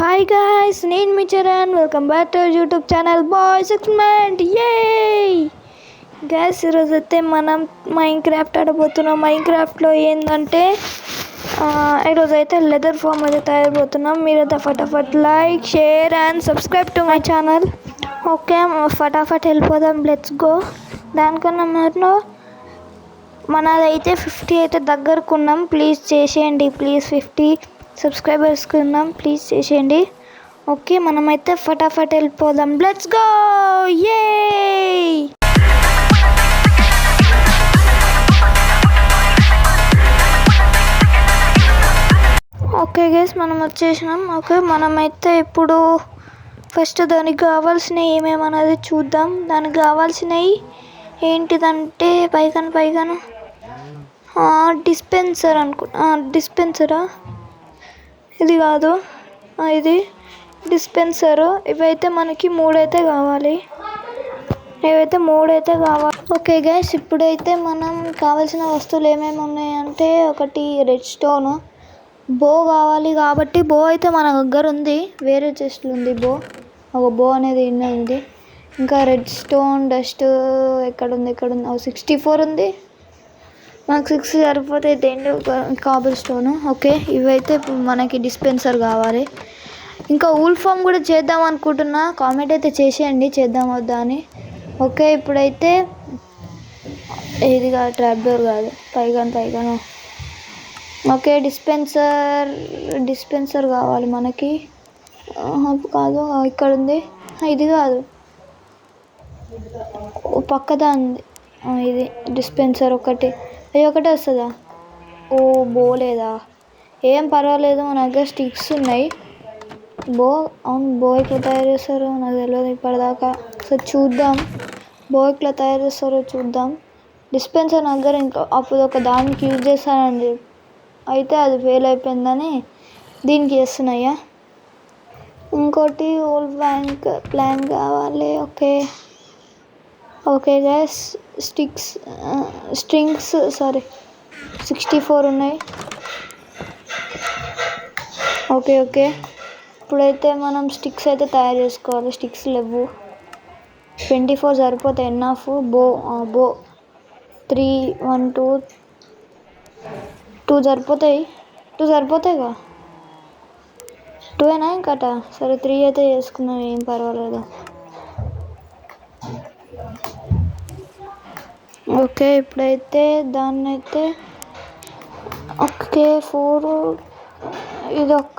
Hi guys, నేను మీ Charan. Welcome back to YouTube channel boys experiment. యే గాయ్స్, ఈరోజు అయితే మనం మైన్క్రాఫ్ట్ ఆడబోతున్నాం. మైన్క్రాఫ్ట్లో ఏంటంటే ఈరోజు అయితే లెదర్ ఫామ్ అయితే తయారబోతున్నాం. మీరైతే ఫటాఫట్ like, share and subscribe to my channel. Okay, ఫటాఫట్ వెళ్ళిపోదాం. Let's go. దానికన్నా మనం మనదైతే 50 అయితే దగ్గరకున్నాం. ప్లీజ్ చేసేయండి, ప్లీజ్ 50 సబ్స్క్రైబర్స్కి ఉన్నాం. ప్లీజ్ చేసేయండి. ఓకే, మనమైతే ఫటాఫట్ వెళ్ళిపోదాం. Let's go. యే ఓకే గైస్, మనం వచ్చేసినాం. ఓకే, మనమైతే ఇప్పుడు ఫస్ట్ దానికి కావాల్సినవి ఏమేమన్నది చూద్దాం. దానికి కావాల్సినవి ఏంటిదంటే పైగాను డిస్పెన్సర్ డిస్పెన్సరా, ఇది కాదు, ఇది డిస్పెన్సరు. ఇవైతే మనకి మూడైతే కావాలి. ఓకే గైస్, ఇప్పుడైతే మనం కావాల్సిన వస్తువులు ఏమేమి ఉన్నాయంటే, ఒకటి రెడ్ స్టోన్, బో కావాలి. కాబట్టి బో అయితే మన దగ్గర ఉంది, వేరే చెస్ట్లో ఉంది బో. ఒక బో అనేది ఉంది. ఇంకా రెడ్ స్టోన్ డస్ట్ ఎక్కడుంది 64 ఉంది. నాకు 6 సరిపోతే దేంట్లో కాబుల్ స్టోన్. ఓకే, ఇవైతే మనకి డిస్పెన్సర్ కావాలి. ఇంకా ఊల్ ఫామ్ కూడా చేద్దాం అనుకుంటున్నా. కామెంట్ అయితే చేసేయండి, చేద్దాం వద్దా అని. ఓకే, ఇప్పుడైతే ఇదిగా ట్రాప్ డోర్ కాదు, పైగాను. ఓకే, డిస్పెన్సర్ కావాలి మనకి. కాదు, ఇక్కడ ఉంది. ఇది కాదు, పక్కదా ఉంది. ఇది డిస్పెన్సర్ ఒకటే వస్తుందా? ఓ, బో లేదా? ఏం పర్వాలేదు, మన దగ్గర స్టిక్స్ ఉన్నాయి. అవును, బో ఎట్లా తయారు చేస్తారో నాకు తెలియదు ఇప్పటిదాకా. సో చూద్దాం, బో ఎట్లా తయారు చేస్తారో చూద్దాం. డిస్పెన్సర్ నా దగ్గర ఇంకా అప్పుడు ఒక దానికి యూజ్ చేస్తానండి, అయితే అది ఫెయిల్ అయిపోయిందని దీనికి చేస్తున్నాయా. ఇంకోటి ఓల్డ్ ప్లాన్ కావాలి. ఓకే గైస్, స్ట్రింగ్స్ 64 ఉన్నాయి. ఓకే, ఇప్పుడైతే మనం స్టిక్స్ అయితే తయారు చేసుకోవాలి. స్టిక్స్ లేవు, 24 సరిపోతాయి. ఎన్ఆఫ్. బో 3 1 2 సరిపోతాయి. 2 సరిపోతాయిగా, 2 అయినా ఇంకట. సరే, 3 అయితే చేసుకున్నాం, ఏం పర్వాలేదు. ఓకే, ఇప్పుడైతే దాన్ని అయితే 4 ఇది ఒక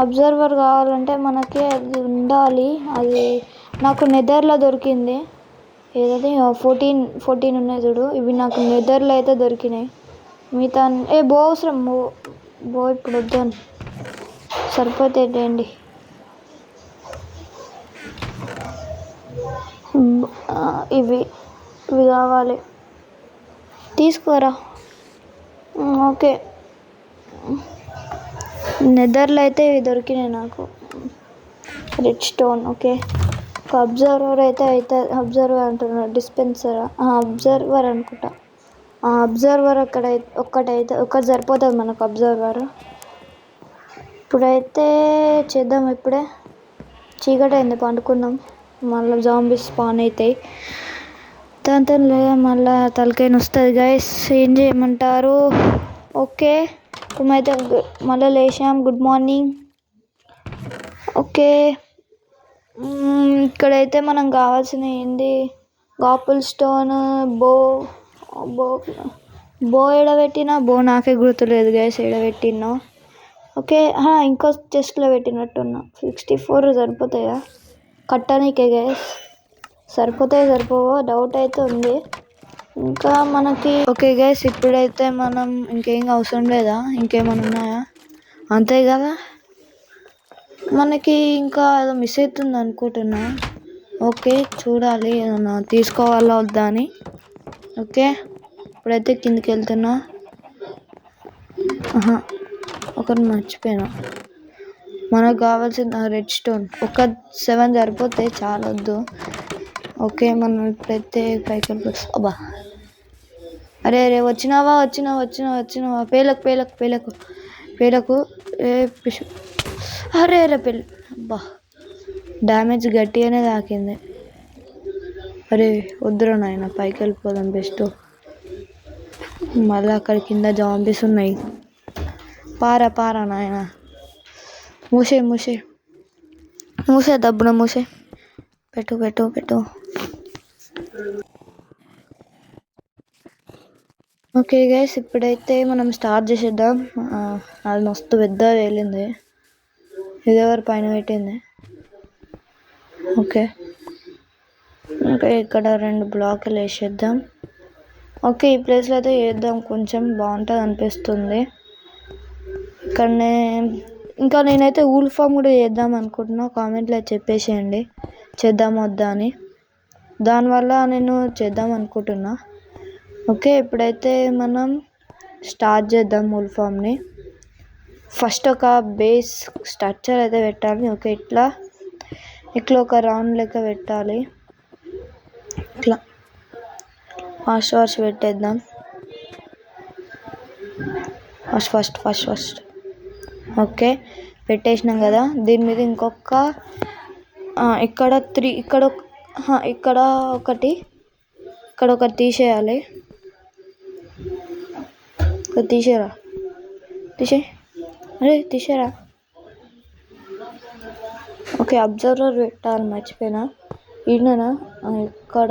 అబ్జర్వర్ కావాలంటే మనకి అది ఉండాలి. అది నాకు నెదర్లో దొరికింది. ఏదది 14 ఉన్నాయి చూడు, ఇవి నాకు నెదర్లో అయితే దొరికినాయి. మిగతా బో అవసరం. బో ఇప్పుడు వద్దాను, సరిపోతాయండి. ఇవి కావాలి, తీసుకోరా. ఓకే, నెదర్లో అయితే ఇవి దొరికినాయి నాకు, రెడ్ స్టోన్. ఓకే, ఒక అబ్జర్వర్ అయితే అబ్జర్వర్ అంటున్నాడు, డిస్పెన్సరా, అబ్జర్వర్ అనుకుంటా. అబ్జర్వర్ ఒక్కటి సరిపోతుంది మనకు అబ్జర్వర్. ఇప్పుడైతే చేద్దాం. ఇప్పుడే చీకటి అయింది, పండుకున్నాం. మళ్ళీ జాంబీస్ స్పాన్ అవుతాయి, దాంతో మళ్ళీ తలకాయ వస్తుంది గైస్. ఏం చేయమంటారు? ఓకే, మేమైతే మళ్ళీ లేచాం. Good morning. ఓకే, ఇక్కడైతే మనం కావాల్సినవి ఏంది, గాపుల్ స్టోన్, బో ఎడబెట్టినా, బో నాకే గుర్తులేదు గైస్ ఎడబెట్టినా. ఓకే, ఇంకో చెస్ట్లో పెట్టినట్టున్నా. 64 సరిపోతాయా కట్టనీకే గైస్? సరిపోవో డౌట్ అయితే ఉంది. ఇంకా మనకి ఓకే గైస్, ఇప్పుడైతే మనం ఇంకేం అవసరం లేదా? ఇంకేమైనా ఉన్నాయా? అంతే కదా, మనకి ఇంకా ఏదో మిస్ అవుతుంది అనుకుంటున్నా. ఓకే, చూడాలి ఏమన్నా తీసుకోవాలా వద్దా అని. ఓకే, ఇప్పుడైతే కిందికి వెళ్తున్నా. ఒకటి మర్చిపోయినా, మనకు కావాల్సిన రెడ్ స్టోన్ ఒక 7 సరిపోతాయి, చాలా వద్దు. ఓకే, మనం ఇప్పుడైతే పైకి వెళ్ళిపోతాం. అబ్బా, అరే వచ్చినావా? పేలకు ఏ పిషు. అరే అరే పెళ్ళి అబ్బా డ్యామేజ్ గట్టిగానే తాకింది. అరే వద్దురా నాయన, పైకి వెళ్ళిపోదాం బెస్ట్. మళ్ళీ అక్కడ కింద జాంబీస్ ఉన్నాయి. పారా నాయన, మూసే దబ్బున మూసే. పెట్టు. ఓకే గైస్, ఇప్పుడైతే మనం స్టార్ట్ చేసేద్దాం. అది మస్తు పెద్ద వెళ్ళింది, ఇదెవరు పైన పెట్టింది. ఓకే ఇక్కడ 2 బ్లాకులు వేసేద్దాం. ఓకే ఈ ప్లేస్లో అయితే వేద్దాం, కొంచెం బాగుంటుంది అనిపిస్తుంది. ఇక్కడనే ఇంకా నేనైతే ఊల్ ఫామ్ కూడా చేద్దాం అనుకుంటున్నా. కామెంట్లో చెప్పేసేయండి చేద్దాం వద్దా అని, దానివల్ల నేను చేద్దాం అనుకుంటున్నా. ఓకే ఇప్పుడైతే మనం స్టార్ట్ చేద్దాం ఊల్ ఫామ్ని. ఫస్ట్ ఒక బేస్ స్ట్రక్చర్ అయితే పెట్టాలి. ఓకే ఇట్లా ఒక రౌండ్ లెక్క పెట్టాలి. ఇట్లా ఫాస్ట్ పెట్టేద్దాం. ఫస్ట్ ఓకే పెట్టేసినాం కదా. దీని మీద ఇంకొక ఇక్కడ 3 ఇక్కడ ఒకటి తీసేయాలి. తీసేరా. ఓకే అబ్జర్వర్ పెట్టాలి, మర్చిపోయినా. ఈయన ఇక్కడ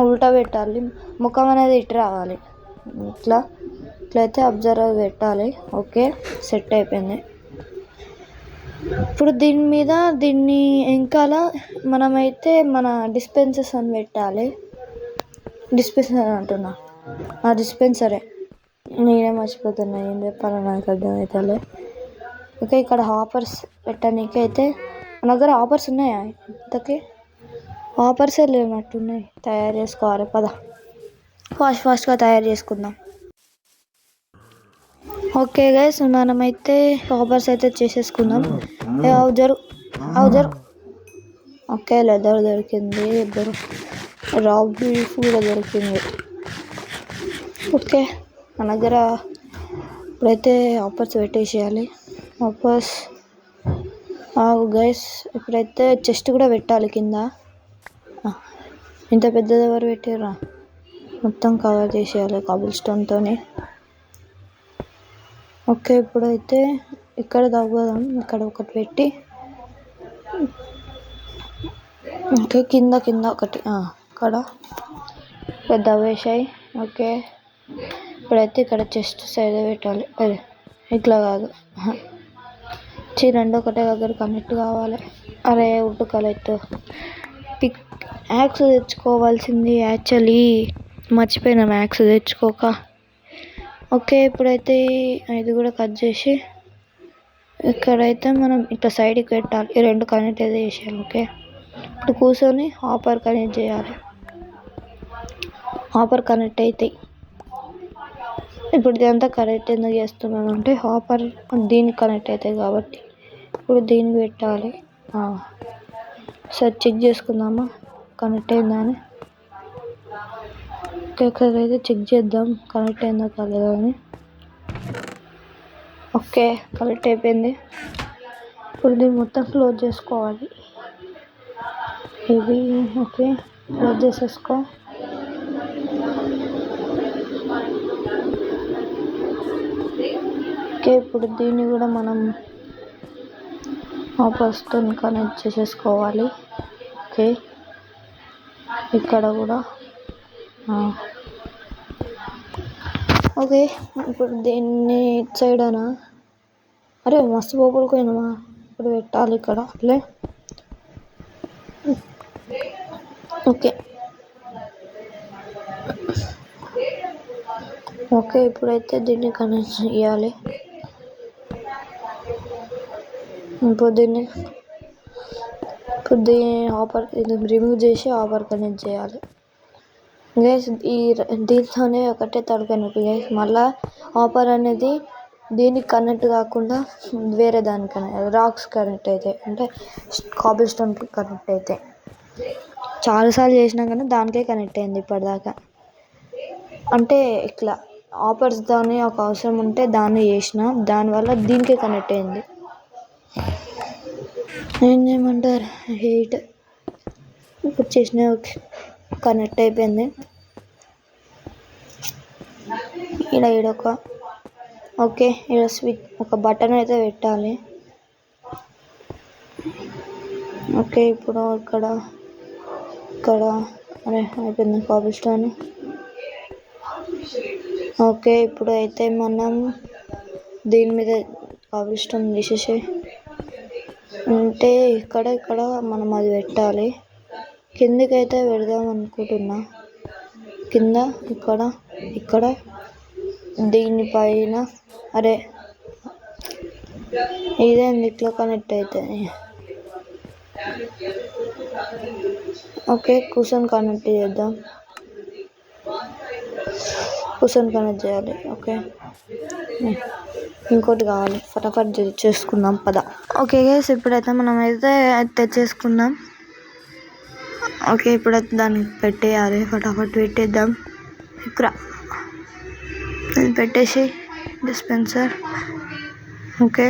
ఉల్టా పెట్టాలి, ముఖం అనేది ఇటు రావాలి. ఇట్లయితే అబ్జర్వర్ పెట్టాలి. ఓకే సెట్ అయిపోయింది. ఇప్పుడు దీన్ని వెనకాల మనమైతే మన డిస్పెన్సర్స్ అని పెట్టాలి. డిస్పెన్సర్ అంటున్నా, డిస్పెన్సరే, నేనే మర్చిపోతున్నా, ఏం చెప్పాలో నాకు అర్థమవుతలే. ఓకే ఇక్కడ హాపర్స్ పెట్టడానికి అయితే మన దగ్గర హాపర్స్ ఉన్నాయా? ఇంతకీ హాపర్సే లేనట్టున్నాయి. తయారు చేసుకోవాలి పద, ఫాస్ట్గా తయారు చేసుకుందాం. ఓకే గైస్, మనమైతే హాపర్స్ అయితే చేసేసుకుందాం. జరు. ఓకే లెదర్ దొరికింది, రాక్ బీఫ్ కూడా దొరికింది. ఓకే మన దగ్గర ఇప్పుడైతే హాపర్స్ పెట్టేసేయాలి. హాపర్స్ గైస్, ఇప్పుడైతే చెస్ట్ కూడా పెట్టాలి కింద. ఇంత పెద్దది ఎవరు పెట్టారా? మొత్తం కవర్ చేసేయాలి కాబుల్ స్టోన్తో. ఓకే ఇప్పుడైతే ఇక్కడ తవ్వుదాం. ఇక్కడ ఒకటి పెట్టి, ఓకే కింద ఒకటి ఇక్కడ పెద్ద వేసాయి. ఓకే ఇప్పుడైతే ఇక్కడ చెస్ట్ సైడ్ పెట్టాలి. అదే ఇట్లా కాదు, రెండు ఒకటే దగ్గర కనెక్ట్ కావాలి. అరే వుడ్ కలెక్ట్ పిక్ యాక్స్ తెచ్చుకోవాల్సింది, యాక్చువల్లీ మర్చిపోయినాం యాక్స్ తెచ్చుకోక. ఓకే ఇప్పుడైతే ఇది కూడా కట్ చేసి ఇక్కడైతే మనం ఇట్లా సైడ్కి పెట్టాలి. ఈ 2 కనెక్ట్ అయితే చేసేయాలి. ఓకే ఇప్పుడు కూర్చొని హాపర్ కనెక్ట్ చేయాలి. హాపర్ కనెక్ట్ అవుతాయి. ఇప్పుడు ఇదంతా కనెక్ట్ ఎందుకు చేస్తున్నాను అంటే హాపర్ దీనికి కనెక్ట్ అవుతాయి కాబట్టి ఇప్పుడు దీనికి పెట్టాలి. సరే చెక్ చేసుకుందామా కనెక్ట్ అయిందా అని. ఒకసారి చెక్ చేద్దాం కనెక్ట్ అయిందా కాలేదా అని. ఓకే కనెక్ట్ అయిపోయింది. ఇప్పుడు దీన్ని మొత్తం క్లోజ్ చేసుకోవాలి. ఇది ఓకే క్లోజ్ చేసేసుకో. ఓకే ఇప్పుడు దీన్ని కూడా మనం హాపర్స్తో కనెక్ట్ చేసేసుకోవాలి. ఓకే ఇక్కడ కూడా ఓకే ఇప్పుడు దీన్ని ఇటు సైడ్ అనా, అరే మస్తు పోపుడుకోయినామా. ఇప్పుడు పెట్టాలి ఇక్కడ అట్లే. ఓకే ఇప్పుడైతే దీన్ని కనెక్ట్ చేయాలి. ఇప్పుడు దీన్ని ఆపర్ రిమూవ్ చేసి ఆపర్ కనెక్ట్ చేయాలి. గైస్ దీంట్లోనే ఒకటే తలకనొప్పి గైస్. మళ్ళీ ఆపర్ అనేది దీనికి కనెక్ట్ కాకుండా వేరే దానికి కనెక్ట్, రాక్స్ కనెక్ట్ అవుతాయి, అంటే కాబుల్ స్టోన్కి కనెక్ట్ అవుతాయి. చాలాసార్లు చేసినా కానీ దానికే కనెక్ట్ అయింది ఇప్పటిదాకా. అంటే ఇట్లా ఆపర్స్ దాన్ని ఒక అవసరం ఉంటే దాన్ని చేసిన, దానివల్ల దీనికే కనెక్ట్ అయింది. ఏం చేయమంటారు, హీట్ వచ్చేసిన. కనెక్ట్ అయిపోయింది. ఈడొక ఓకే, ఈడ స్విచ్ ఒక బటన్ అయితే పెట్టాలి. ఓకే, ఇప్పుడు ఇక్కడ అరే అయిపోయింది కాబుల్ స్టోన్. ఓకే, ఇప్పుడు అయితే మనం దీని మీద కాబుల్ స్టోన్ తీసేసి అంటే ఇక్కడ మనం అది పెట్టాలి. కిందకైతే పెడదాం అనుకుంటున్నా. కింద ఇక్కడ దీనిపైన అరే ఇదేంది ఇట్లా కనెక్ట్ అవుతుంది. ఓకే, కూర్చొని కనెక్ట్ చేద్దాం. కూర్చొని కనెక్ట్ చేయాలి. ఓకే, ఇంకోటి కావాలి, ఫటాఫట్ చేసుకుందాం పద. ఓకే గైస్, ఇప్పుడైతే మనం అయితే తెచ్చేసుకుందాం. ఓకే, ఇప్పుడైతే దాన్ని పెట్టేయాలి. ఫటాఫట్ పెట్టేద్దాం. ఇక్కడ పెట్టేసి డిస్పెన్సర్. ఓకే,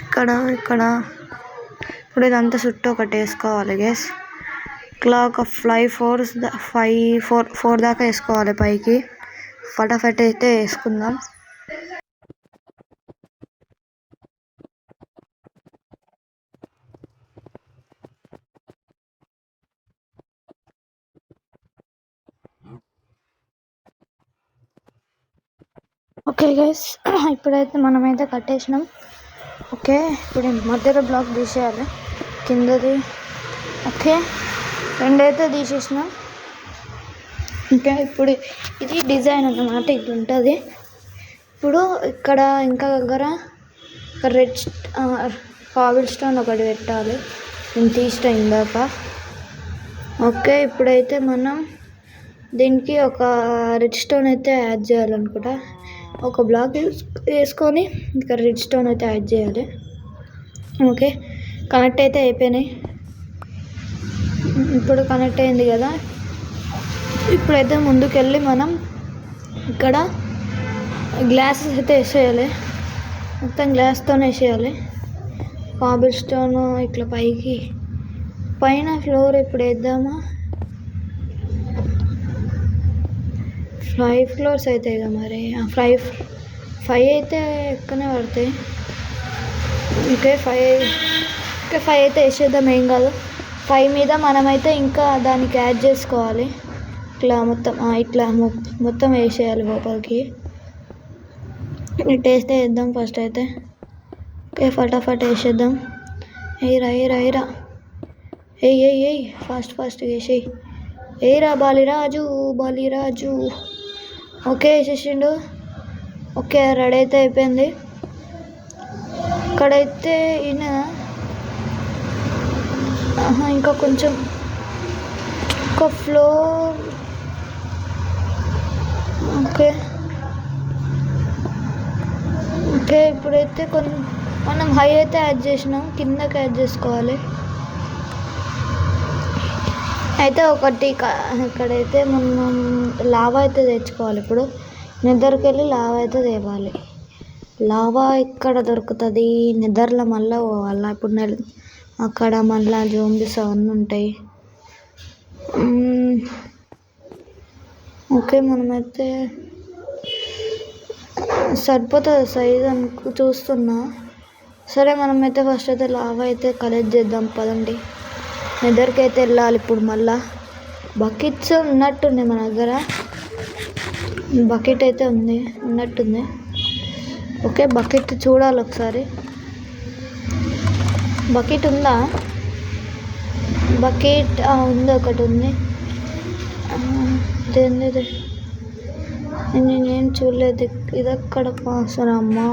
ఇక్కడ ఇప్పుడు ఇదంతా చుట్టూ ఒకటి వేసుకోవాలి గైస్. ఇట్లా ఒక 4 దాకా వేసుకోవాలి పైకి. ఫటాఫట్ అయితే వేసుకుందాం. ఓకే గైస్, ఇప్పుడైతే మనమైతే కట్టేసినాం. ఓకే, ఇప్పుడు మధ్యలో బ్లాక్ తీసేయాలి కిందది. ఓకే, 2 అయితే తీసేసినాం. ఓకే, ఇప్పుడు ఇది డిజైన్ అన్నమాట, ఇట్లా ఉంటుంది. ఇప్పుడు ఇక్కడ ఇంకా దగ్గర రెడ్ కాబుల్ స్టోన్ ఒకటి పెట్టాలి. నేను తీసిన ఇందాక. ఓకే, ఇప్పుడైతే మనం దీనికి ఒక రెడ్ స్టోన్ అయితే యాడ్ చేయాలనుకుంటా. ఒక బ్లాక్ వేసుకొని ఇంకా రెడ్ స్టోన్ అయితే యాడ్ చేయాలి. ఓకే, కనెక్ట్ అయితే అయిపోయినాయి. ఇప్పుడు కనెక్ట్ అయింది కదా. ఇప్పుడైతే ముందుకెళ్ళి మనం ఇక్కడ గ్లాసెస్ అయితే వేసేయాలి. మొత్తం గ్లాస్తోనే వేసేయాలి. కాబుల్ స్టోన్ ఇట్లా పైన ఫ్లోర్ ఇప్పుడు వేద్దామా. 5 ఫ్లోర్స్ అవుతాయి కదా మరి. 5 అయితే ఎక్కువనే పడతాయి. ఓకే, 5 అయితే వేసేద్దాం, ఏం కాదు. 5 మీద మనమైతే ఇంకా దానికి యాడ్ చేసుకోవాలి. ఇట్లా మొత్తం వేసేయాలి లోపలికి. టేస్ట్ వేద్దాం ఫస్ట్ అయితే. ఓకే, ఫటాఫట్ వేసేద్దాం. ఎయిరా ఎయ్ ఫాస్ట్ వేసేయి. ఎయిరా బాలిరాజు. ఓకే, వేసేసిండు. ఓకే, రెడీ అయితే అయిపోయింది. ఇక్కడైతే ఇంకా కొంచెం ఒక ఫ్లోర్. ఓకే, ఇప్పుడైతే మనం హై అయితే యాడ్ చేసినాం, కిందకి యాడ్ చేసుకోవాలి. అయితే ఇక్కడైతే మనం లావా అయితే తెచ్చుకోవాలి. ఇప్పుడు నెదర్కి వెళ్ళి లావా అయితే తేవాలి. లావా ఇక్కడ దొరుకుతుంది, నెదర్లో మళ్ళీ పోవాలి. ఇప్పుడు అక్కడ మళ్ళీ జోంబీస్ అవన్నీ ఉంటాయి. ఓకే, మనమైతే సరిపోతుంది సైజ్ చూస్తున్నా. సరే, మనమైతే ఫస్ట్ అయితే లావా అయితే కలెక్ట్ చేద్దాం పదండి. నెదర్కి అయితే వెళ్ళాలి. ఇప్పుడు మళ్ళా బకెట్స్ ఉన్నట్టుంది మన దగ్గర. బకెట్ అయితే ఉన్నట్టుంది. ఓకే, బకెట్ చూడాలి ఒకసారి. బకెట్ ఉందా? బకెట్ ఉంది, ఒకటి ఉంది. ఇదేంది? నేనేం చూడలేదు. ఇది అక్కడ అసలు అమ్మా,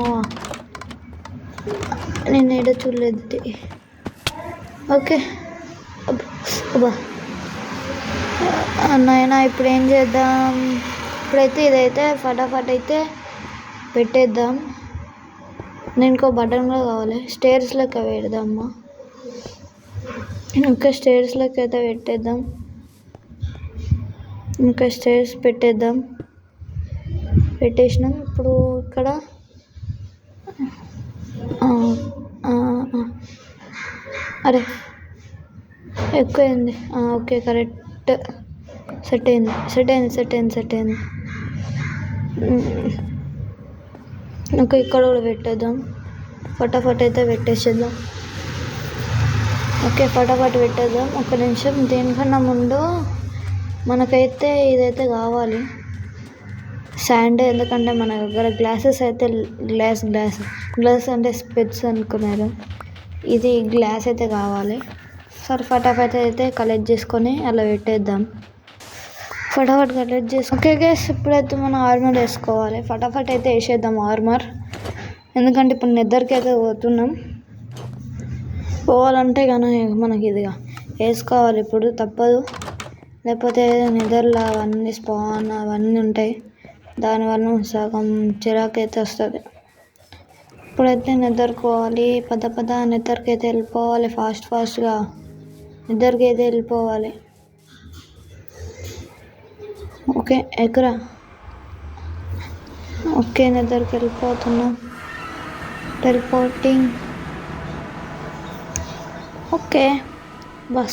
నేను ఏదో చూడలేదు. ఓకే అబ్బా నాయనా, ఇప్పుడు ఏం చేద్దాం? ఇప్పుడైతే ఇదైతే ఫటాఫట్ అయితే పెట్టేద్దాం. నేను ఇంకో బటన్ కూడా కావాలి. స్టేర్స్ లెక్క పెడదామా. ఇంకా స్టేర్స్ లెక్క అయితే పెట్టేద్దాం. ఇంకా స్టేర్స్ పెట్టేసినాం. ఇప్పుడు ఇక్కడ ఆ, ఆ, ఆ. అరే ఎక్కువైంది. Okay correct. సెట్ అయింది సెట్ అయింది సెట్ అయింది సెట్ అయింది. ఇంకా ఇక్కడ కూడా పెట్టేద్దాం. ఫటాఫట్ అయితే పెట్టేసేద్దాం. ఓకే ఫటాఫట్ పెట్టేద్దాం. ఒక నిమిషం, దేనికన్నా ముందు మనకైతే ఇదైతే కావాలి, శాండ్. ఎందుకంటే మన దగ్గర గ్లాసెస్ అయితే గ్లాస్ అంటే స్పెట్స్ అనుకున్నారు, ఇది గ్లాస్ అయితే కావాలి. సరే ఫటాఫట్ అయితే కలెక్ట్ చేసుకొని అలా పెట్టేద్దాం. ఫటాఫట్ కలెక్ట్ చేసి ఓకే గైస్, ఇప్పుడైతే మనం ఆర్మర్ వేసుకోవాలి. ఫటాఫట్ అయితే వేసేద్దాం ఆర్మర్. ఎందుకంటే ఇప్పుడు నెదర్కి అయితే పోతున్నాం. పోవాలంటే కానీ మనకి ఇదిగా వేసుకోవాలి ఇప్పుడు, తప్పదు. లేకపోతే నిద్రలో అవన్నీ స్పాన్ అవన్నీ ఉంటాయి, దానివల్ల సగం చిరాకు అయితే వస్తుంది. ఇప్పుడైతే నిద్రకోవాలి, పద నిద్రకి అయితే వెళ్ళిపోవాలి. ఫాస్ట్గా నిద్రకి అయితే వెళ్ళిపోవాలి. ఓకే ఎక్కరా. ఓకే నిద్రకి వెళ్ళిపోతున్నాం. టెలిపోర్టింగ్. ఓకే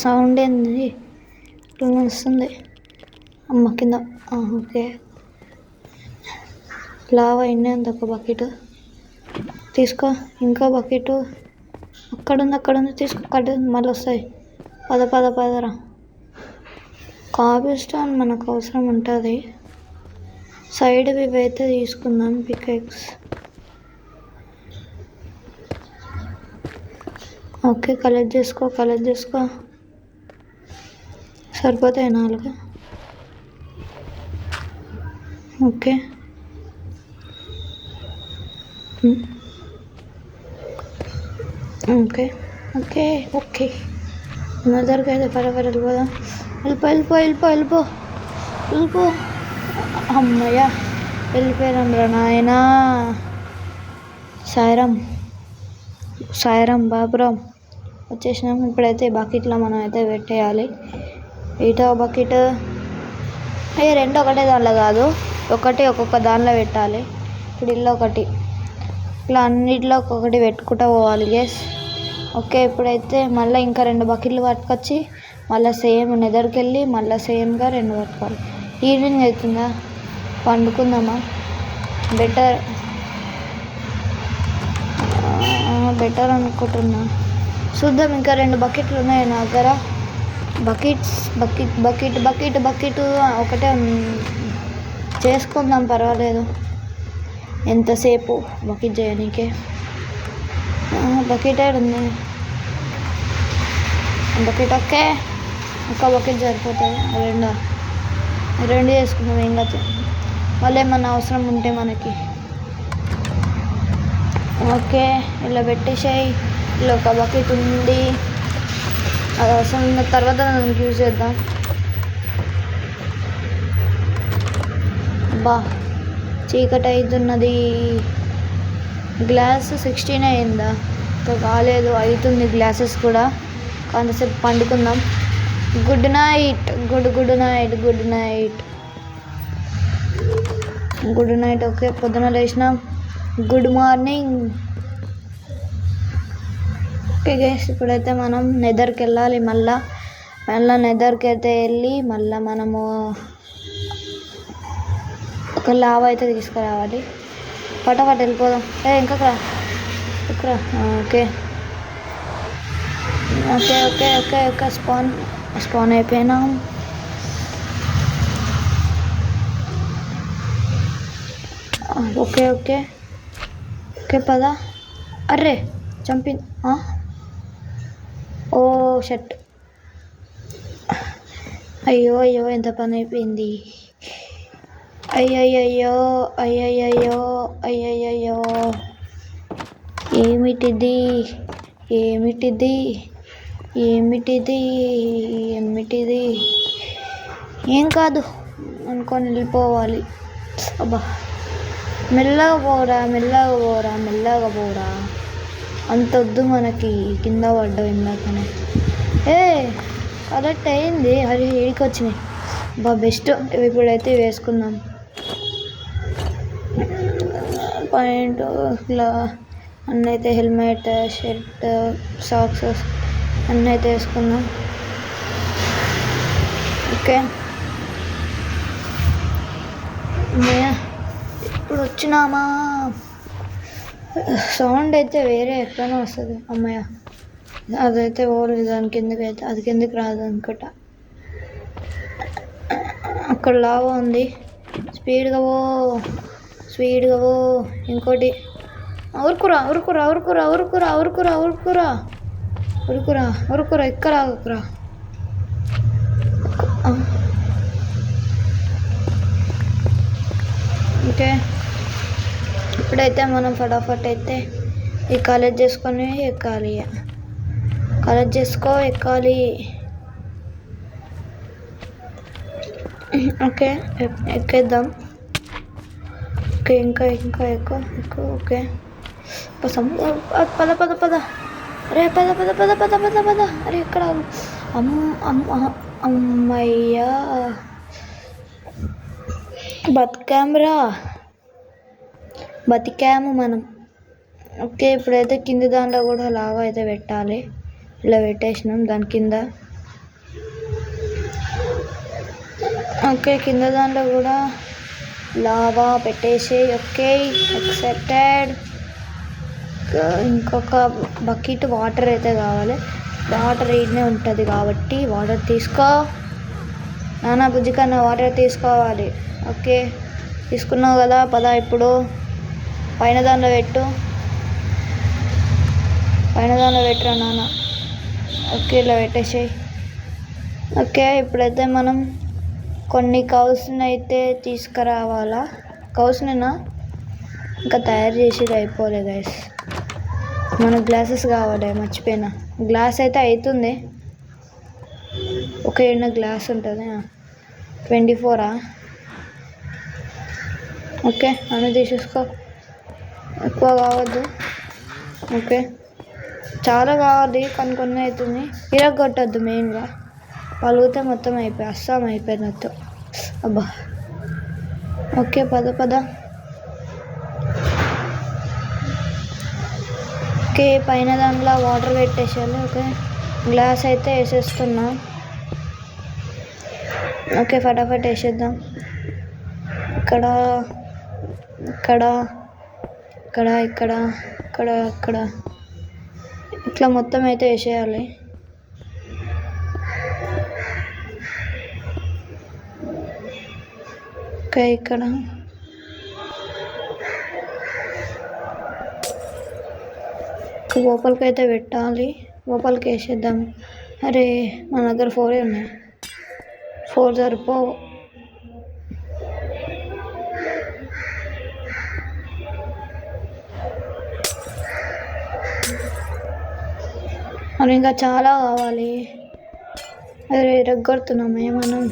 సౌండ్ ఏంది ఇట్లా వస్తుంది అమ్మ కింద. ఓకే లావా ఇండి ఒక బకెట్ తీసుకో, ఇంకో బకెట్ అక్కడుంది తీసుకో. మళ్ళీ వస్తాయి. పదరా. కాబుల్ స్టోన్ మనకు అవసరం ఉంటుంది. సైడ్ ఇవి అయితే తీసుకుందాం. పికెక్స్. ఓకే కలెక్ట్ చేసుకో. సరిపోతాయి 4. ఓకే ఓకే ఓకే ఓకే నదరికి అయితే ఫటాఫట్ వెళ్ళిపోదాం. వెళ్ళిపో. అమ్మయ్య వెళ్ళిపోయాం రా నాయనా. సాయిరాం బాబురాం వచ్చేసినాం. ఇప్పుడైతే బకెట్లో మనం అయితే పెట్టేయాలి. ఇటో బకెట్, రెండు ఒకటే దానిలో కాదు, ఒక్కొక్క దానిలో పెట్టాలి. ఇప్పుడు ఇల్లు ఒకటి, ఇట్లా అన్నిట్లో ఒక్కొక్కటి పెట్టుకుంటూ పోవాలి. Guess okay. ఇప్పుడైతే మళ్ళీ ఇంకా 2 బకెట్లు పట్టుకొచ్చి మళ్ళీ సేమ్ నెదర్కి వెళ్ళి మళ్ళీ సేమ్గా 2 పట్టుకోవాలి. ఈవినింగ్ అవుతుందా, పండుకుందామా? బెటర్ అనుకుంటున్నా. చూద్దాం. ఇంకా 2 బకెట్లు ఉన్నాయి నా దగ్గర. బకెట్ ఒకటే చేసుకుందాం, పర్వాలేదు. ఎంతసేపు బకెట్ చేయనీకే. బకెట్ ఉంది. Bucket okay. ఒక బకెట్ సరిపోతుంది. 2 చేసుకుందాం. ఏం కాదు, మళ్ళీ ఏమన్నా అవసరం ఉంటే మనకి. ఓకే ఇలా పెట్టేసాయి. ఇలా ఒక బకెట్ ఉంది, అది అవసరం ఉన్న తర్వాత దానికి యూజ్ చేద్దాం. చీకటి అవుతున్నది. గ్లాస్ 16 అయిందా? ఇంకా కాలేదు, అవుతుంది గ్లాసెస్ కూడా. కొంతసేపు పండుకుందాం. Good night. ఓకే పొద్దున లేచినాం. Good morning. ఓకే గైస్, ఇప్పుడైతే మనం నెదర్కి వెళ్ళాలి. మళ్ళీ నెదర్కి అయితే వెళ్ళి మళ్ళీ మనము ఒక లావా అయితే తీసుకురావాలి. ఫటాఫట్ వెళ్ళిపోదాం. ఇంకరా. ఓకే స్పాన్ అయిపోయినాం. ఓకే పద. అర్రే చంపి. ఓ షట్. అయ్యో ఎంత పని అయిపోయింది. అయ్యయ్యో ఏమిటిది. ఏం కాదు అనుకొని వెళ్ళిపోవాలి. అబ్బా మెల్లగా పోరా. అంత వద్దు మనకి. కింద పడ్డావు ఇందాకనే. కరెక్ట్ అయింది. అది ఏడికి వచ్చినాయి. బెస్ట్. ఇప్పుడైతే వేసుకుందాం. పాయింట్ అన్నీ అయితే హెల్మెట్, షర్ట్, సాక్స్ అన్నీ అయితే వేసుకున్నాం. ఓకే, ఇప్పుడు వచ్చినామా. సౌండ్ అయితే వేరే ఎక్కడైనా వస్తుంది. అమ్మయ్య, అదైతే ఓన్లీ దాని కిందకి అయితే అది కిందకి రాదు అనుకుంటా. అక్కడ లావా ఉంది, స్పీడ్గా పో, స్పీడ్గా పో. ఇంకోటి ఉరుకురా ఉరుకురా ఉరుకురా ఉరుకురా ఉరుకురా ఉరుకురా ఉరుకురా ఉరుకురా, ఇక్కడ ఉరుకురా. ఓకే, ఇప్పుడైతే మనం ఫటాఫట్ అయితే ఈ కాలేజ్ చేసుకొని ఎక్కాలి. కాలేజ్ చేసుకో, ఎక్కాలి. ఓకే, ఎక్కేద్దాం. ఓకే, ఇంకా ఇంకా ఎక్కువ ఎక్కువ. ఓకే, పద పద పద. అరే పద పద పద పద పద పద. అరే ఇక్కడ అమ్మయ్యా, బతికాము మనం. ఓకే, ఇప్పుడైతే కింది దాంట్లో కూడా లావా అయితే పెట్టాలి. ఇలా పెట్టేసినాం దాని కింద. ఓకే, కింద దాంట్లో కూడా లావా పెట్టేసి. Okay, accepted. ఇంకొక బకెట్ వాటర్ అయితే కావాలి. వాటర్ ఈడనే ఉంటుంది కాబట్టి వాటర్ తీసుకో. నానా బుజ్జి కన్నా వాటర్ తీసుకోవాలి. ఓకే, తీసుకున్నావు కదా, పద ఇప్పుడు పైన దాంట్లో పెట్టు. పైన దాంట్లో పెట్టరా నాన్న. ఓకే, ఇలా పెట్టేసేయి. ఓకే, ఇప్పుడైతే మనం కొన్ని కౌస్ని అయితే తీసుకురావాలా. కౌస్నేనా ఇంకా తయారు చేసేది అయిపోలే గైస్. మన గ్లాసెస్ కావాలి, మర్చిపోయినా. గ్లాస్ అయితే అవుతుంది. ఒక ఎన్న గ్లాస్ ఉంటుంది, 24. ఓకే, అన్నీ తీసేసుకో, ఎక్కువ కావద్దు. ఓకే, చాలా కావాలి, కొన్ని కొన్ని అవుతుంది. ఇరగొట్టద్దు మెయిన్గా, పలుగుతే మొత్తం అయిపోయి అస్సాం అయిపోయినట్టు. అబ్బా, ఓకే పద పద. ఓకే, పైన దాంట్లో వాటర్ పెట్టేసాను. ఓకే, గ్లాస్ అయితే వేసేస్తున్నా. ఓకే, ఫటాఫట్ వేసేద్దాం. ఇక్కడ ఇక్కడ ఇక్కడ ఇక్కడ ఇక్కడ ఇక్కడ ఇట్లా మొత్తం అయితే వేసేయాలి. ఓకే, ఇక్కడ లోపలికి అయితే పెట్టాలి. లోపలికి వేసేద్దాం. అరే మన దగ్గర 4 ఉన్నాయి, 4 సరిపోవు. మరి ఇంకా చాలా కావాలి. అరే ఇరగొడుతున్నామే మనం.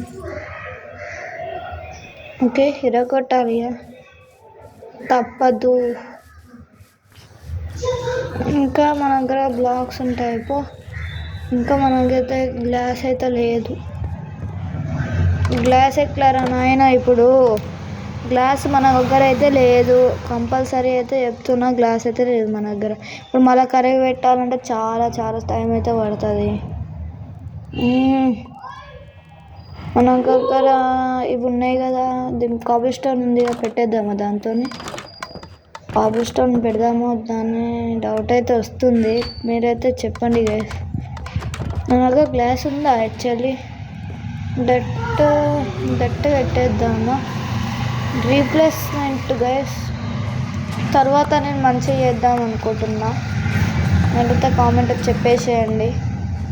ఓకే, ఇరగొట్టాలి, తప్పదు. ఇంకా మన దగ్గర బ్లాక్స్ ఉంటాయి. ఇంకా మన దగ్గర గ్లాస్ అయితే లేదు. గ్లాస్ ఎక్కలేరా నాయన. ఇప్పుడు గ్లాస్ మన దగ్గర అయితే లేదు, కంపల్సరీ అయితే చెప్తున్నా. గ్లాస్ అయితే లేదు మన దగ్గర. ఇప్పుడు మళ్ళీ కర్రీ పెట్టాలంటే చాలా చాలా టైం అయితే పడుతుంది. మన దగ్గర ఇవి ఉన్నాయి కదా, దీని కాబుల్ స్టోన్ ఉంది కదా, పెట్టేద్దామా దాంతో. కాబుల్ స్టోన్ పెడదామో దాన్ని డౌట్ అయితే వస్తుంది. మీరైతే చెప్పండి గైస్. నా దగ్గర గ్లాస్ ఉందా యాక్చువల్లీ. దట్ పెట్టేద్దామా, రీప్లేస్మెంట్ గైస్. తర్వాత నేను మంచిగా చేద్దాం అనుకుంటున్నా. లేకపోతే కామెంట్ చెప్పేసేయండి.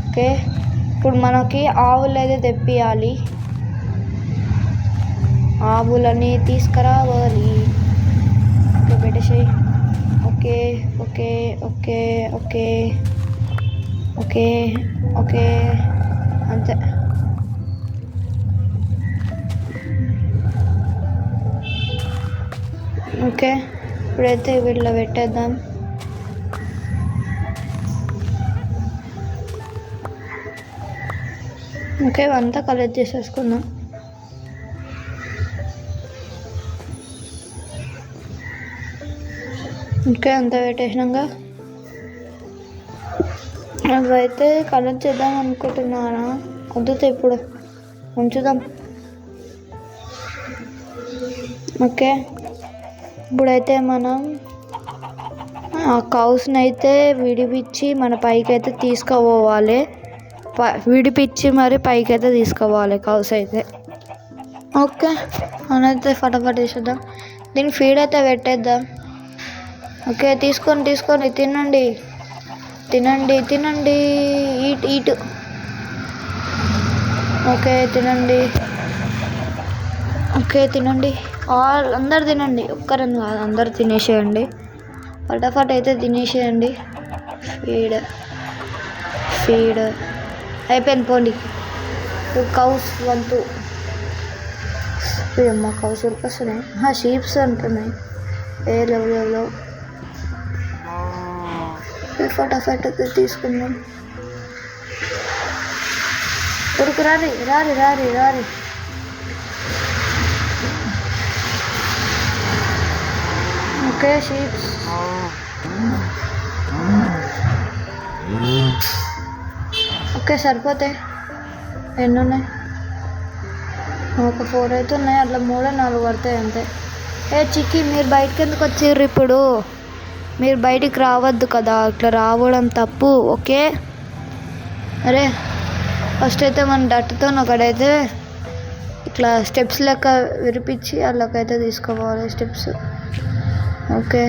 ఓకే, ఇప్పుడు మనకి ఆవులు అయితే తెప్పియాలి. ఆవులని తీసుకురావాలి. ఓకే, పెట్టేసేయి. Okay okay okay okay okay okay అంతే. ఓకే, ఇప్పుడైతే వీటిలో పెట్టేద్దాం. ఓకే, అంతా కలెక్ట్ చేసేసుకుందాం. ఇంకా అంత పెట్టేసినాక అవైతే కలర్ చేద్దాం అనుకుంటున్నాను. వద్దుతా ఇప్పుడు ఉంచుదాం. ఓకే, ఇప్పుడైతే మనం ఆ కౌస్ని అయితే విడిపించి మన పైకి అయితే తీసుకుపోవాలి. విడిపించి మరి పైకి అయితే తీసుకోవాలి కౌస్ అయితే. ఓకే, మనైతే ఫటాఫట్ వేసేద్దాం. దీన్ని ఫీడ్ అయితే పెట్టేద్దాం. ఓకే, తీసుకొని తినండి ఈట్. ఓకే తినండి. అందరు తినండి, ఒక్కరని కాదు, అందరు తినేసేయండి. ఫటాఫట్ అయితే తినేసేయండి. ఫీడ్ అయిపోయింది. పోండి. కౌస్ వంతు. అమ్మ కౌస్ ఉరికొస్తున్నాయి. షీప్స్ అంటున్నాయి. లేవు. ఫటాఫట్ అయితే తీసుకుందాం. ఉరికి రారి. Okay, sheeps. ఓకే, సరిపోతాయి. ఎన్ని ఉన్నాయి? ఒక 4 అయితే ఉన్నాయి. అట్లా 3-4 పడతాయి అంతే. చిక్కి, మీరు బయటకు ఎందుకు వచ్చారు? ఇప్పుడు మీరు బయటికి రావద్దు కదా, ఇట్లా రావడం తప్పు. ఓకే, అరే ఫస్ట్ అయితే మన డట్టుతో ఒకడైతే ఇట్లా స్టెప్స్ లెక్క విరిపించి అల్లకైతే తీసుకోవాలి స్టెప్స్. ఓకే,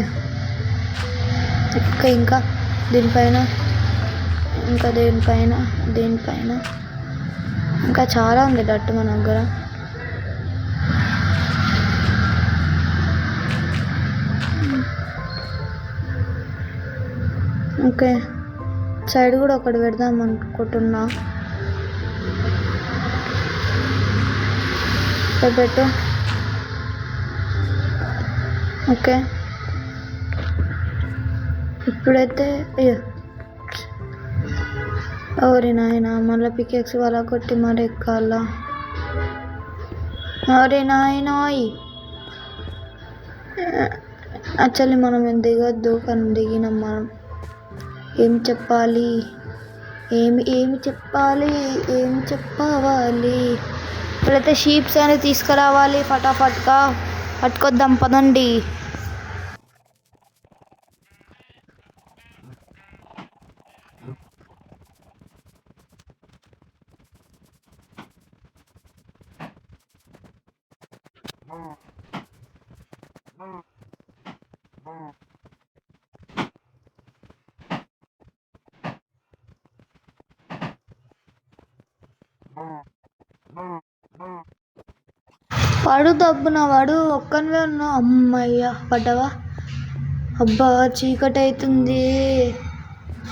ఇంకా దీనిపైన ఇంకా చాలా ఉంది డట్టు మన దగ్గర. ఓకే, సైడ్ కూడా ఒకటి పెడదాం అనుకుంటున్నా. పెట్టు. ఓకే, ఇప్పుడైతే ఓరి నాయనా, మళ్ళీ పికెక్స్ వల్ల కొట్టి మరి ఎక్కాలా? ఓరి నాయనోయ్, యాక్చువల్లీ మనం ఏం దిగొద్దు, కానీ దిగినాం మనం. ఏం చెప్పాలి? ఇప్పుడైతే షీప్స్ అనేది తీసుకురావాలి. ఫటాఫట్గా పట్టుకొద్దాం, పదండి. వాడు దబ్బున వాడు ఒక్కనివే ఉన్నావు. అమ్మయ్య, పడ్డావా? అబ్బా చీకటి అవుతుంది.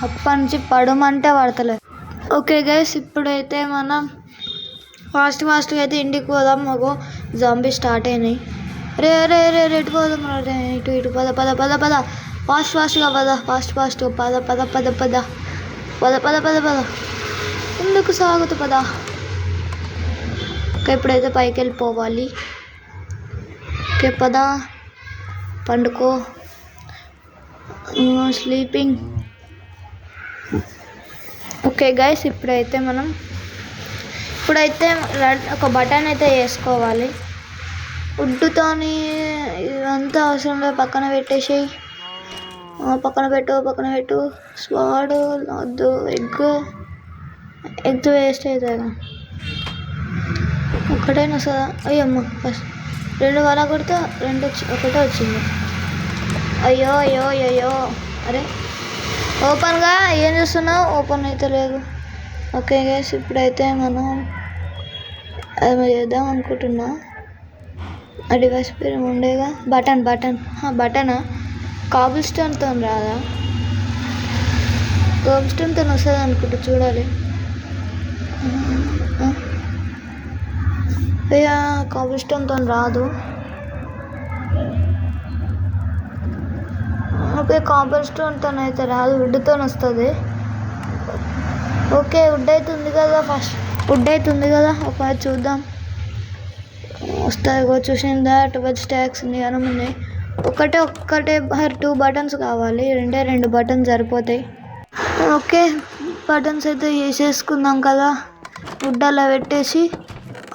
అప్పటి నుంచి పడమంటే పడతలేదు. ఓకే గైస్, ఇప్పుడైతే మనం ఫాస్ట్గా అయితే ఇంటికి పోదాం. మాకు జాంబీ స్టార్ట్ అయినాయి. రే ఎటు పోదాం? ఇటు పద. ఫాస్ట్గా పద. ఎందుకు సాగుతు పద. ఓకే, ఇప్పుడైతే పైకి వెళ్ళిపోవాలి. ఓకే, పద, పండుకో. స్లీపింగ్. ఓకే గైస్, ఇప్పుడైతే ఒక బటన్ అయితే వేసుకోవాలి. వుడ్డుతోని ఇదంతా అవసరం లేదు, పక్కన పెట్టేసేయి. పక్కన పెట్టు. స్వాడ్ వద్దు, ఎగ్ వేస్ట్ అవుతుంది. ఒకటైనా వస్తుందా? అయ్యమ్మ, ఫస్ట్ 2 వల కొడితే ఒకటే వచ్చింది. అయ్యో. అరే ఓపెన్గా ఏం చేస్తున్నావు? ఓపెన్ అయితే లేదు. ఓకే గైస్, ఇప్పుడైతే మనం అది చేద్దాం అనుకుంటున్నా. ఆ డివైస్ పేరు ఉండేగా, బటనా? కాబుల్ స్టోన్తో రాదా? కాబుల్ స్టోన్తో వస్తుంది అనుకుంటా, చూడాలి. కాబుల్ స్టోన్తో రాదు. ఓకే, కాబుల్ స్టోన్తో అయితే రాదు, వుడ్తో వస్తుంది. ఓకే, వుడ్ అయితే ఉంది కదా, ఒక చూద్దాం. వస్తాయి చూసిందా? 12 స్టాక్స్ ఉన్నాయి. ఒక్కటే 2 బటన్స్ కావాలి, 2 బటన్స్ సరిపోతాయి. ఓకే, బటన్స్ అయితే వేసేసుకుందాం కదా. వుడ్ అలా పెట్టేసి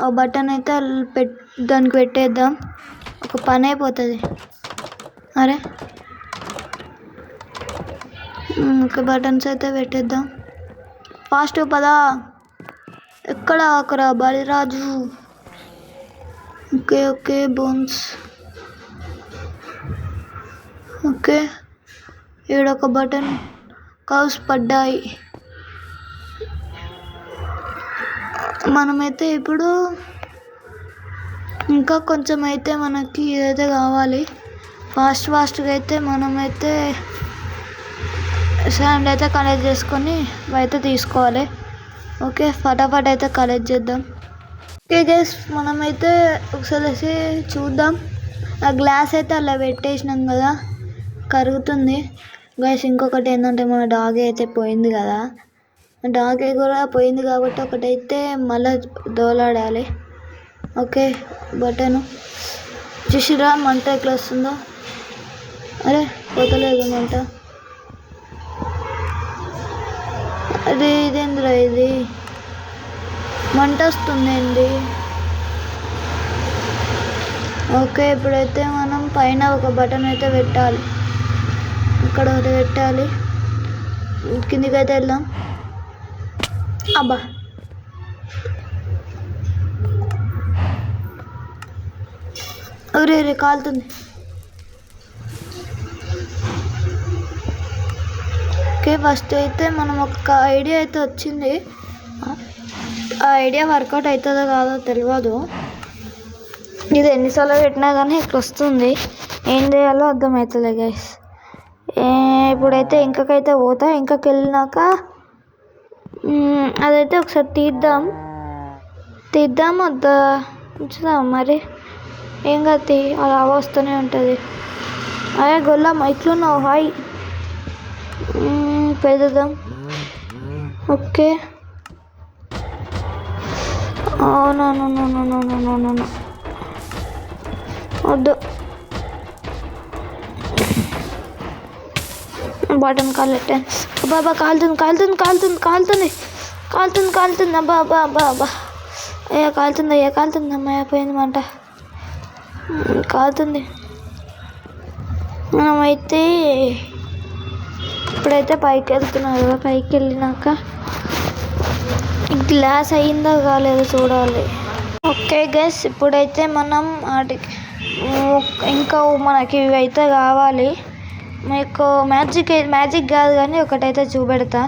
ఆ బటన్ అయితే దానికి పెట్టేద్దాం, ఒక పని అయిపోతుంది. అరే ఓకే, బటన్స్ అయితే పెట్టేద్దాం. ఫాస్ట్ పదా. ఎక్కడ అక్కడ బలిరాజు. Okay bones. ఓకే, ఈడొక బటన్. కౌస్ పడ్డాయి. మనమైతే ఇప్పుడు ఇంకా కొంచెం అయితే మనకి ఇదైతే కావాలి. ఫాస్ట్గా అయితే మనమైతే శాండ్ అయితే కలెక్ట్ చేసుకొని అయితే తీసుకోవాలి. ఓకే, ఫటాఫట్ అయితే కలెక్ట్ చేద్దాం. ఓకే గైస్, మనమైతే ఒకసారి చూద్దాం. ఆ గ్లాస్ అయితే అలా పెట్టేసినాం కదా, కరుగుతుంది గైస్. ఇంకొకటి ఏంటంటే మన డాగ్ అయితే పోయింది కదా, డాగ్ కూడా పోయింది కాబట్టి ఒకటైతే మళ్ళీ దోలాడాలి. ఓకే, బటన్ చూసిరా మంట ఎట్లా వస్తుందో. అరే పోతలేదు మంట. అదే ఇదేంద్రా ఇది మంట వస్తుందండి. ఓకే, ఇప్పుడైతే మనం పైన ఒక బటన్ అయితే పెట్టాలి. ఇక్కడ ఒకటి పెట్టాలి. కిందికి అయితే వెళ్దాం. అబ్బా, అరే కాలుతుంది. ఓకే, ఫస్ట్ అయితే మనం ఒక ఐడియా అయితే వచ్చింది. ఆ ఐడియా వర్కౌట్ అవుతుందో కాదో తెలియదు. ఇది ఎన్నిసార్లు పెట్టినా కానీ ఇక్కడ వస్తుంది. ఏం చేయాలో అర్థమవుతుంది గైస్. ఇప్పుడైతే ఇంకకైతే పోతా. ఇంకకి వెళ్ళినాక అదైతే ఒకసారి తీద్దాం వద్దా ఉంచుదాం. మరి ఏం కాదు, అలా వస్తూనే ఉంటుంది. అదే గొల్లమ్మ ఇట్లున్నావు. హాయ్, పెడదాం. ఓకే, అవునా వద్దు. బటన్ కాలెట్టాను. బాబా కాలుతుంది. అబ్బా అయ్యా కాలుతుంది. అమ్మాయి పోయింది మంట, కాలుతుంది. మనమైతే ఇప్పుడైతే పైకి వెళ్తున్నాం కదా. పైకి వెళ్ళినాక గ్లాస్ అయిందో కాలేదో చూడాలి. ఓకే గైస్, ఇప్పుడైతే మనం ఇంకా మనకి ఇవి అయితే కావాలి. మీకు మ్యాజిక్ కాదు కానీ ఒకటైతే చూపెడతా.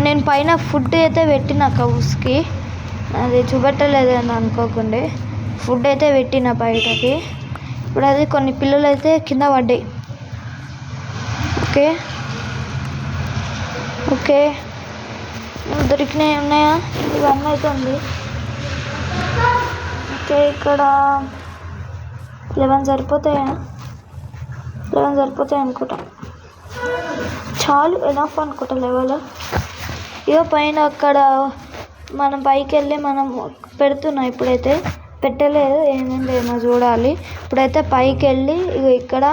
నేను పైన ఫుడ్ అయితే పెట్టిన కౌస్కి, అది చూపెట్టలేదు అని అనుకోకుండా. ఫుడ్ అయితే పెట్టిన బయటకి. ఇప్పుడు అది కొన్ని పిల్లలు అయితే కింద పడ్డాయి. ఓకే దొరికినాయి, ఉన్నాయా? ఇవన్నీ అయితే ఉంది. ఓకే, ఇక్కడ 11 సరిపోతాయి అనుకుంటా. చాలు, ఎనఫ్ అనుకుంటా 11. ఇక పైన అక్కడ మనం పైకి వెళ్ళి మనం పెడుతున్నాం. ఇప్పుడైతే పెట్టలేదు, ఏమో చూడాలి. ఇప్పుడైతే పైకి వెళ్ళి ఇక్కడ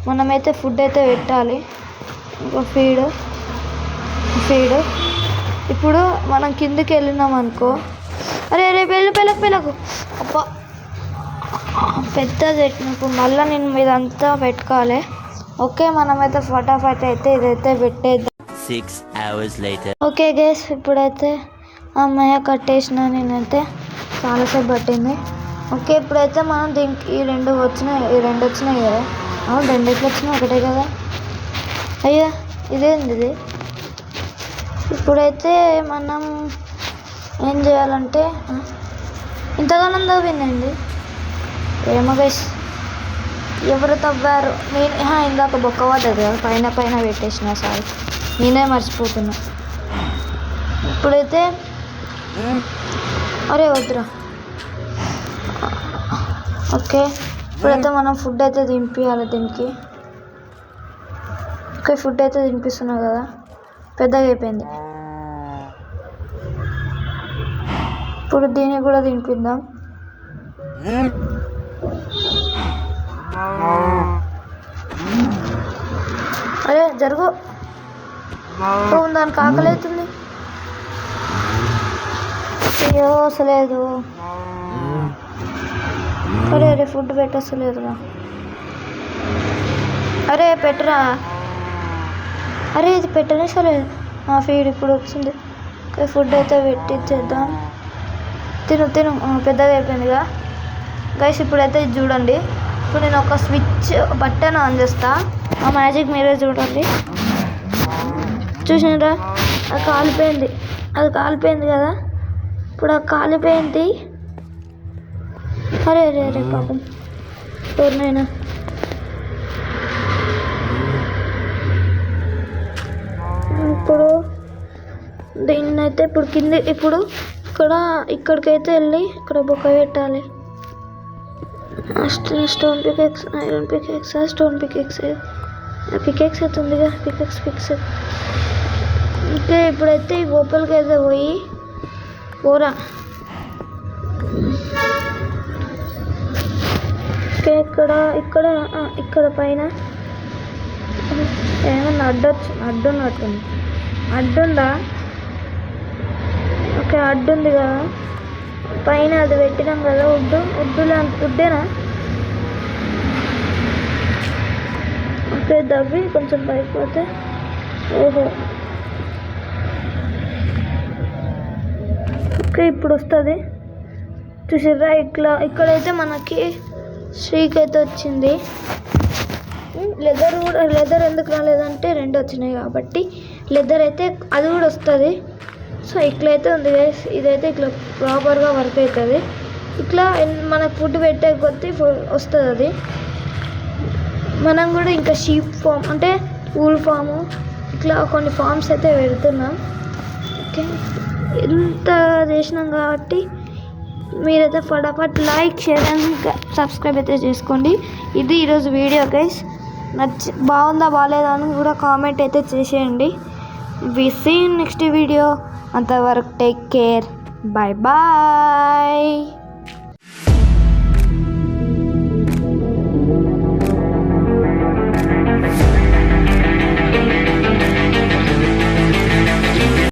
మనమైతే ఫుడ్ అయితే పెట్టాలి. ఇంకా ఫీడ్. ఇప్పుడు మనం కిందికి వెళ్ళినాం అనుకో. అరే పెళ్ళకు అబ్బా, పెద్దది పెట్టినప్పుడు మళ్ళీ నేను ఇదంతా పెట్టుకోవాలి. ఓకే, మనమైతే ఫటాఫట్ అయితే ఇదైతే పెట్టేద్దాం. 6 hours later. ఓకే గైస్, ఇప్పుడైతే అమ్మాయి కట్టేసిన. నేనైతే చాలాసేపు పట్టింది. ఓకే, ఇప్పుడైతే మనం దీనికి ఈ రెండు వచ్చినాయి కదా. అవును, 2 ఎట్లా వచ్చినాయి? ఒకటే కదా. అయ్యా ఇదేంది ఇది? ఇప్పుడైతే మనం ఏం చేయాలంటే ఇంతగానం తవ్విందండి. ఏమో గైస్, ఎవరు తవ్వారు? నేను ఇందాక బొక్క పడ్డది కదా, పైన పెట్టేసిన. సారీ, నేనే మర్చిపోతున్నా. ఇప్పుడైతే అరే వద్దురా. ఓకే, ఇప్పుడైతే మనం ఫుడ్ అయితే దింపియాలి దీనికి. ఓకే, ఫుడ్ అయితే తినిపిస్తున్నా కదా, పెద్దగా అయిపోయింది. ఇప్పుడు దీన్ని కూడా తినిపిద్దాం. అరే జరుగు దానికి ఆకలి అవుతుంది. అయ్యో వస్తలేదు. అరే అరే ఫుడ్ పెట్టేస్తలేదురా. అరే పెట్టరా. అరే ఇది పెట్టనేసలేదు. ఫీడ్ ఇప్పుడు వచ్చింది. ఫుడ్ అయితే పెట్టించేద్దాం. తిను తిను పెద్దగా అయిపోయిందిగా గైస్. ఇప్పుడైతే ఇది చూడండి. ఇప్పుడు నేను ఒక స్విచ్ బటన్ ఆన్ చేస్తా. ఆ మ్యాజిక్ మీరే చూడండి. చూసినారా అది కాలిపోయింది కదా. ఇప్పుడు ఆ కాలిపోయింది. అరే అరే అరే పాపం ఎవరినైనా. ఇప్పుడు దీన్ని అయితే ఇప్పుడు ఇక్కడికైతే వెళ్ళి ఇక్కడ బొక్క పెట్టాలి. Stone pickaxe, iron pickaxe, stone pickaxe, pickaxe అయితే ఉందిగా. పికెక్స్ ఇంకా ఇప్పుడైతే ఈ లోపలికి అయితే పోరా. ఇక్కడ పైన ఏమన్నా అడ్డుందా? ఓకే అడ్డుంది కదా. పైన అది పెట్టినాం కదా ఉడ్డేనా. ఓకే దవ్వి కొంచెం పైకి పోతే ఓహో ఓకే ఇప్పుడు వస్తుంది. చూసిర్రా ఇక్కడైతే మనకి స్ట్రీక్ అయితే వచ్చింది. లెదర్ ఎందుకు రాలేదంటే 2 వచ్చినాయి కాబట్టి లెదర్ అయితే అది కూడా వస్తుంది. సో ఇట్లయితే ఉంది గైస్. ఇదైతే ఇట్లా ప్రాపర్గా వర్క్ అవుతుంది. ఇట్లా మనకు ఫుడ్ పెట్టే కొద్దీ వస్తుంది అది. మనం కూడా ఇంకా షీప్ ఫామ్ అంటే ఊల్ ఫాము ఇట్లా కొన్ని ఫామ్స్ అయితే పెడుతున్నాం. ఓకే ఇంత చేసినాం కాబట్టి మీరైతే ఫటాఫట్ లైక్ షేర్ అండ్ సబ్స్క్రైబ్ అయితే చేసుకోండి. ఇది ఈరోజు వీడియో గైస్. బాగుందా బాగాలేదా అని కూడా కామెంట్ అయితే చేసేయండి. We see in next video. అంతవరకు టేక్ కేర్. Bye bye.